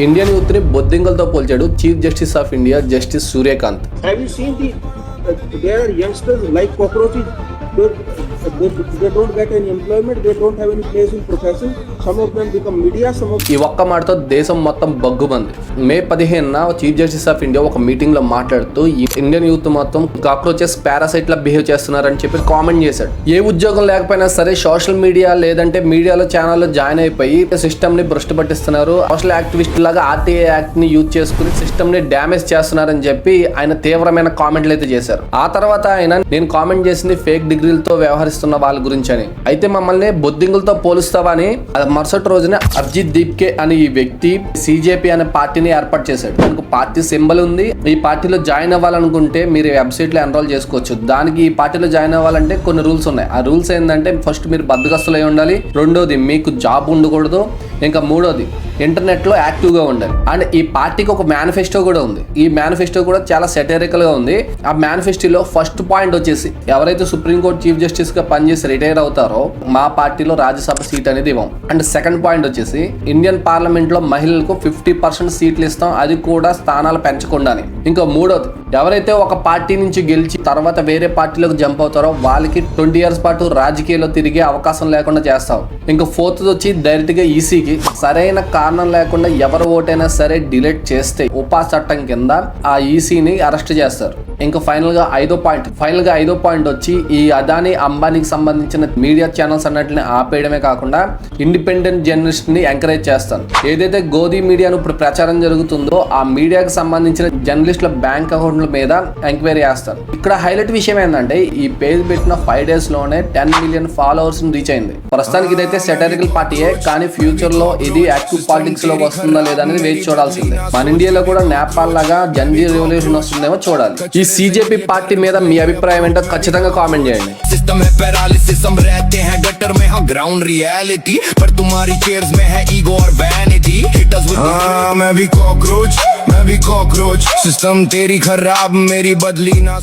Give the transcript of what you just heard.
Indian youth ని బొద్దింకలతో పోల్చాడు Chief Justice of India Justice Suryakant. Have you seen there are youngsters like cockroaches? They don't get any employment. They don't have any place in profession. Some of them become media. ఈ ఒక్క మాటతో దేశం మొత్తం బగ్గుమంది. మే 15న chief Justice of India ఒక meeting లో మాట్లాడుతూ Indian youth మొత్తం cockroaches parasite లా behave చేస్తున్నారని చెప్పి కామెంట్ చేశాడు. ఏ ఉద్యోగం లేకపోయినా సరే సోషల్ మీడియా లేదంటే మీడియాలో ఛానల్లో జాయిన్ అయిపోయి సిస్టమ్ ని భ్రష్టు పట్టిస్తున్నారు. సోషల్ యాక్టివిస్ట్ లాగా ఆర్టీఐ యాక్ట్ ని యూజ్ చేసుకుని సిస్టమ్ ని డ్యామేజ్ చేస్తున్నారని చెప్పి ఆయన తీవ్రమైన కామెంట్లు అయితే చేశారు. ఆ తర్వాత ఆయన నేను కామెంట్ చేసింది ఫేక్ డిగ్రీలతో వ్యవహరిస్తున్న వాళ్ళ గురించి అని. అయితే మమ్మల్ని బొద్దింగులతో పోలుస్తావా అని మరుసటి రోజున అర్జిత్ దీప్కే అనే ఈ వ్యక్తి సిజేపీ అనే పార్టీని ఏర్పాటు చేశాడు. దానికి పార్టీ సింబల్ ఉంది. ఈ పార్టీలో జాయిన్ అవ్వాలనుకుంటే మీరు వెబ్సైట్ లో ఎన్రోల్ చేసుకోవచ్చు. దానికి ఈ పార్టీలో జాయిన్ అవ్వాలంటే కొన్ని రూల్స్ ఉన్నాయి. ఆ రూల్స్ ఏంటంటే ఫస్ట్ మీరు బద్దగస్తులై ఉండాలి, రెండోది మీకు జాబ్ ఉండకూడదు, ఇంకా మూడోది ఇంటర్నెట్ లో యాక్టివ్ గా ఉండాలి. అండ్ ఈ పార్టీకి ఒక మేనిఫెస్టో కూడా ఉంది. ఈ మేనిఫెస్టో కూడా చాలా సెటరికల్ గా ఉంది. ఆ మేనిఫెస్టోలో ఫస్ట్ పాయింట్ వచ్చేసి ఎవరైతే సుప్రీంకోర్టు చీఫ్ జస్టిస్ గా పనిచేసి రిటైర్ అవుతారో మా పార్టీలో రాజ్యసభ సీట్ అనేది ఇవ్వం. అండ్ సెకండ్ పాయింట్ వచ్చేసి ఇండియన్ పార్లమెంట్ లో మహిళలకు 50% సీట్లు ఇస్తాం, అది కూడా స్థానాలు పెంచకుండానే. ఇంకా మూడోది ఎవరైతే ఒక పార్టీ నుంచి గెలిచి తర్వాత వేరే పార్టీలోకి జంప్ అవుతారో వాళ్ళకి 20 years పాటు రాజకీయాల్లో తిరిగే అవకాశం లేకుండా చేస్తాం. ఇంకా ఫోర్త్ వచ్చి డైరెక్ట్ గా ఈసీకి సరైన కారణం లేకుండా ఎవరు ఓటైనా సరే డిలీట్ చేస్తే ఉపా చట్టం కింద ఆ ఈసీని అరెస్ట్ చేస్తారు. ఇంకా ఫైనల్ గా ఐదో పాయింట్ వచ్చి ఈ అదానీ అంబానీకి సంబంధించిన మీడియా ఛానల్స్ అన్నిటిని ఆపేయడమే కాకుండా ఇండిపెండెంట్ జర్నలిస్ట్ ని ఎంకరేజ్ చేస్తాను. ఏదైతే గోధి మీడియాను ఇప్పుడు ప్రచారం జరుగుతుందో ఆ మీడియాకి సంబంధించిన జర్నలిస్టుల బ్యాంక్ అకౌంట్ల మీద ఎంక్వైరీ చేస్తాను. ఇక్కడ హైలైట్ విషయం ఏంటంటే ఈ పేజ్ పెట్టిన 5 days లోనే 10 million followers రీచ్ అయింది. ప్రస్తుతానికి ఇదైతే సెటరికల్ పార్టీయే, కానీ ఫ్యూచర్ లో ఇది యాక్టివ్ పాలిటిక్స్ లో వస్తుందా లేదా అనేది వేచి చూడాల్సిందే. మన ఇండియాలో కూడా నేపాల్ లాగా జన్జీ రెవల్యూషన్ వస్తుందేమో చూడాలి. ఈ सीजेपी पार्टी మీద మీ అభిప్రాయం ఏంటో ఖచ్చితంగా కామెంట్ చేయండి. सिस्टम है पैरालिसिस, हम रहते हैं गटर में, हाँ ग्राउंड रियलिटी, पर तुम्हारी चेयर्स में है ईगो और वैनिटी. हाँ मैं भी कॉकरोच, सिस्टम तेरी खराब मेरी बदली ना.